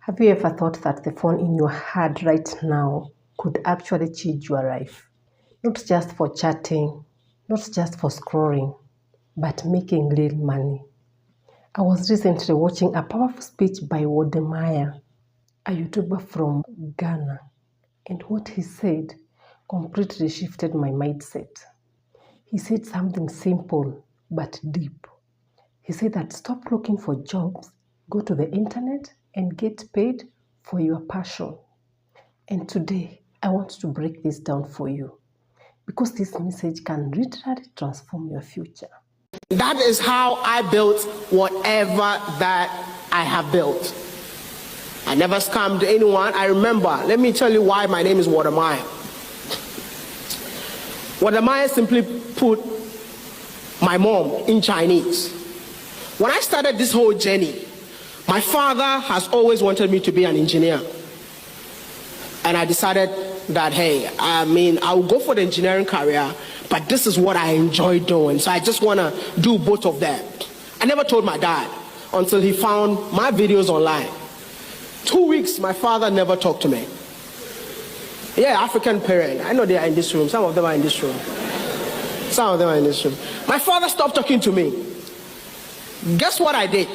Have you ever thought that the phone in your hand right now could actually change your life? Not just for chatting, not just for scrolling, but making real money. I was recently watching a powerful speech by Wode Maya, a YouTuber from Ghana, and what he said completely shifted my mindset. He said something simple but deep. He said that stop looking for jobs, go to the internet and get paid for your passion. And today, I want to break this down for you because this message can literally transform your future. That is how I built whatever that I have built. I never scammed anyone. I remember, let me tell you why my name is Wode Maya. Wode Maya simply put my mom in Chinese. When I started this whole journey, my father has always wanted me to be an engineer. And I decided that, hey, I'll go for the engineering career, but this is what I enjoy doing. So I just want to do both of them. I never told my dad until he found my videos online. 2 weeks, my father never talked to me. Yeah, African parent. I know they are in this room. Some of them are in this room. Some of them are in this room. My father stopped talking to me. Guess what I did?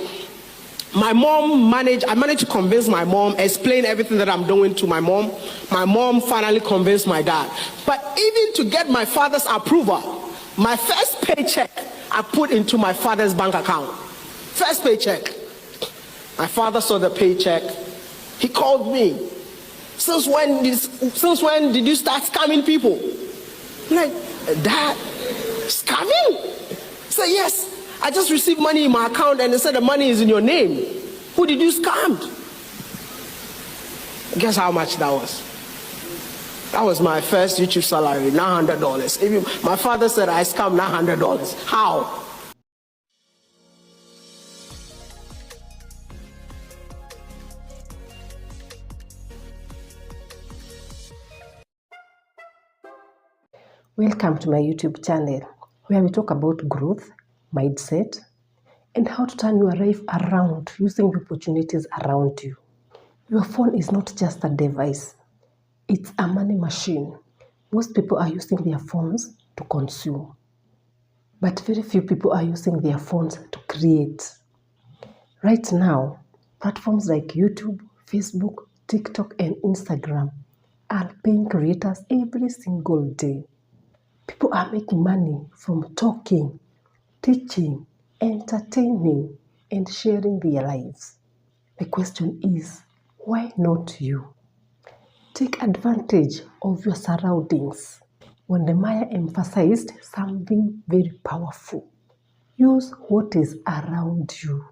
I managed to convince my mom, explain everything that I'm doing to my mom. My mom finally convinced my dad. But even to get my father's approval, my first paycheck I put into my father's bank account. First paycheck. My father saw the paycheck. He called me. Since when did you start scamming people? I'm like, Dad, scamming? He said, yes. I just received money in my account and they said the money is in your name. Who did you scam? Guess how much that was? That was my first YouTube salary, $900. My father said I scammed $900. How? Welcome to my YouTube channel where we talk about growth, mindset, and how to turn your life around using the opportunities around you. Your phone is not just a device, it's a money machine. Most people are using their phones to consume, but very few people are using their phones to create. Right now, platforms like YouTube, Facebook, TikTok, and Instagram are paying creators every single day. People are making money from talking, teaching, entertaining, and sharing their lives. The question is, why not you? Take advantage of your surroundings. Wode Maya emphasized something very powerful. Use what is around you.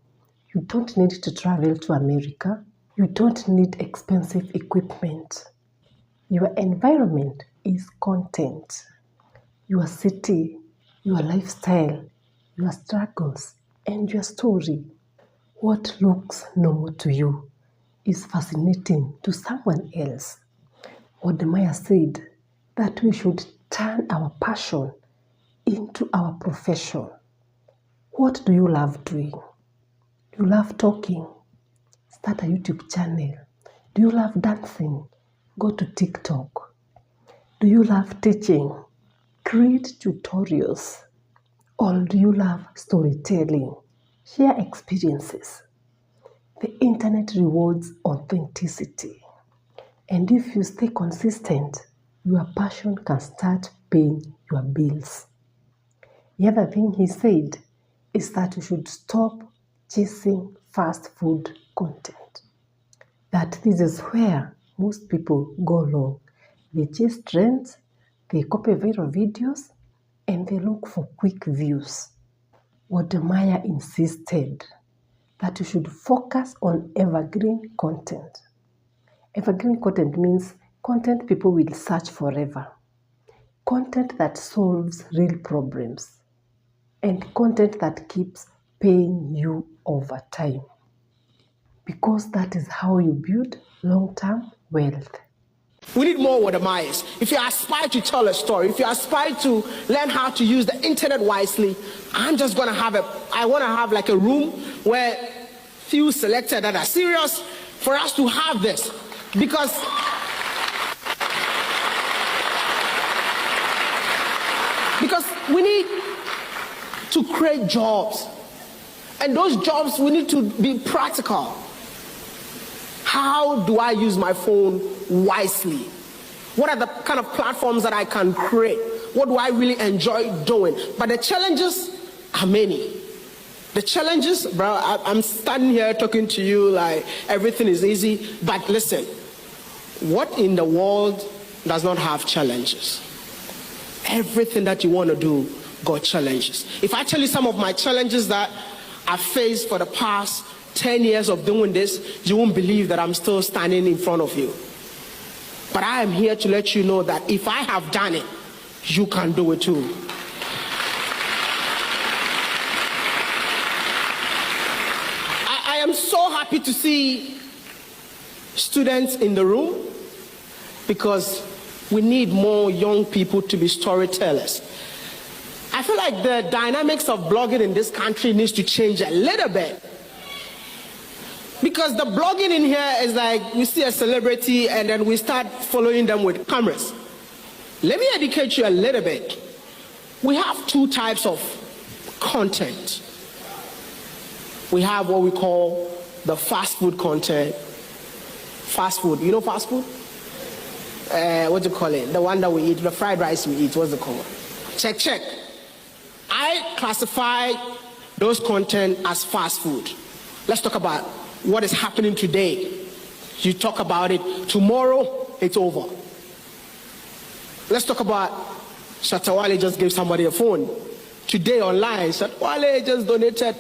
You don't need to travel to America. You don't need expensive equipment. Your environment is content. Your city, your lifestyle, your struggles, and your story. What looks normal to you is fascinating to someone else. Wode Maya said that we should turn our passion into our profession. What do you love doing? Do you love talking? Start a YouTube channel. Do you love dancing? Go to TikTok. Do you love teaching? Create tutorials. Or do you love storytelling? Share experiences. The internet rewards authenticity. And if you stay consistent, your passion can start paying your bills. The other thing he said is that you should stop chasing fast food content. That this is where most people go wrong. They chase trends, they copy viral videos, and they look for quick views. Wode Maya insisted that you should focus on evergreen content. Evergreen content means content people will search forever. Content that solves real problems. And content that keeps paying you over time. Because that is how you build long-term wealth. We need more Wode Mayas. If you aspire to tell a story, if you aspire to learn how to use the internet wisely, I want to have like a room where few selected that are serious, for us to have this, because we need to create jobs, and those jobs, we need to be practical. How do I use my phone wisely? What are the kind of platforms that I can create? What do I really enjoy doing? But the challenges are many. The challenges, bro, I'm standing here talking to you like everything is easy, but listen, what in the world does not have challenges? Everything that you want to do got challenges. If I tell you some of my challenges that I've faced for the past 10 years of doing this, you won't believe that I'm still standing in front of you. But I am here to let you know that if I have done it, you can do it too. I am so happy to see students in the room, because we need more young people to be storytellers. I feel like the dynamics of blogging in this country needs to change a little bit. Because the blogging in here is like we see a celebrity and then we start following them with cameras. Let me educate you a little bit. We have two types of content. We have what we call the fast food content. Fast food, you know fast food? What do you call it? The one that we eat, the fried rice we eat, what's it called? Check. I classify those content as fast food. Let's talk about what is happening today. You talk about it, tomorrow it's over. Let's talk about Shatawale just gave somebody a phone. Today online, Shatawale just donated.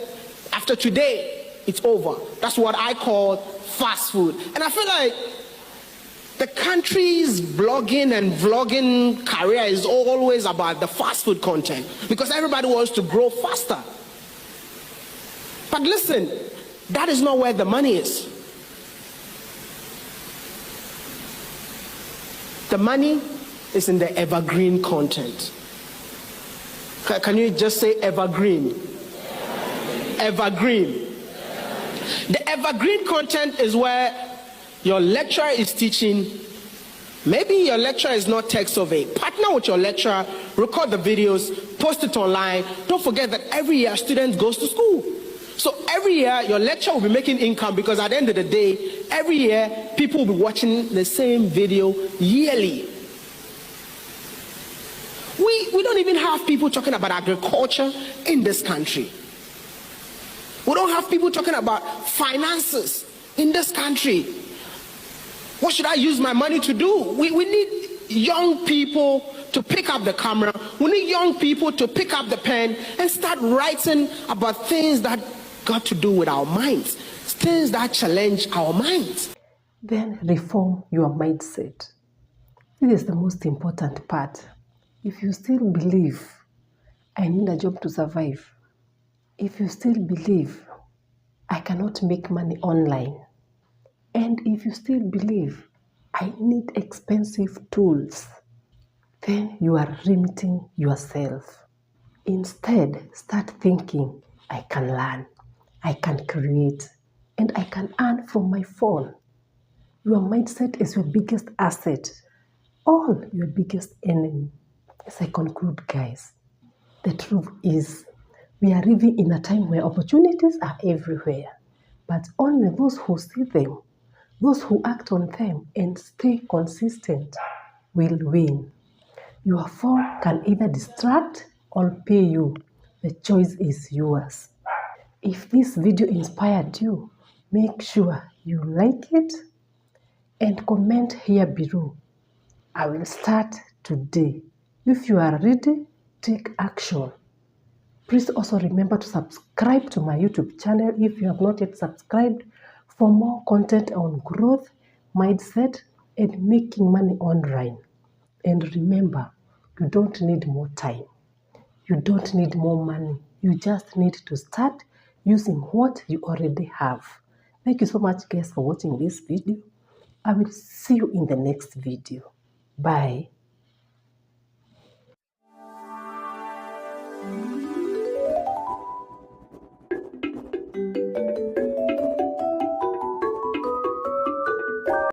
After today, it's over. That's what I call fast food. And I feel like the country's blogging and vlogging career is always about the fast food content, because everybody wants to grow faster. But listen, that is not where the money is. The money is in the evergreen content. Can you just say evergreen? Evergreen. The evergreen content is where your lecturer is teaching. Maybe your lecturer is not tech survey. Partner with your lecturer, record the videos, post it online. Don't forget that every year students goes to school. So every year your lecturer will be making income, because at the end of the day, every year people will be watching the same video yearly. We don't even have people talking about agriculture in this country. We don't have people talking about finances in this country. What should I use my money to do? We need young people to pick up the camera. We need young people to pick up the pen and start writing about things that got to do with our minds, things that challenge our minds. Then reform your mindset. This is the most important part. If you still believe, I need a job to survive. If you still believe, I cannot make money online. And if you still believe, I need expensive tools, then you are limiting yourself. Instead, start thinking, I can learn, I can create, and I can earn from my phone. Your mindset is your biggest asset, or your biggest enemy. As I conclude, guys, the truth is, we are living in a time where opportunities are everywhere, but only those who see them, those who act on them and stay consistent will win. Your phone can either distract or pay you. The choice is yours. If this video inspired you, make sure you like it and comment here below. I will start today. If you are ready, take action. Please also remember to subscribe to my YouTube channel if you have not yet subscribed for more content on growth, mindset, and making money online. And remember, you don't need more time. You don't need more money. You just need to start using what you already have. Thank you so much, guys, for watching this video. I will see you in the next video. Bye.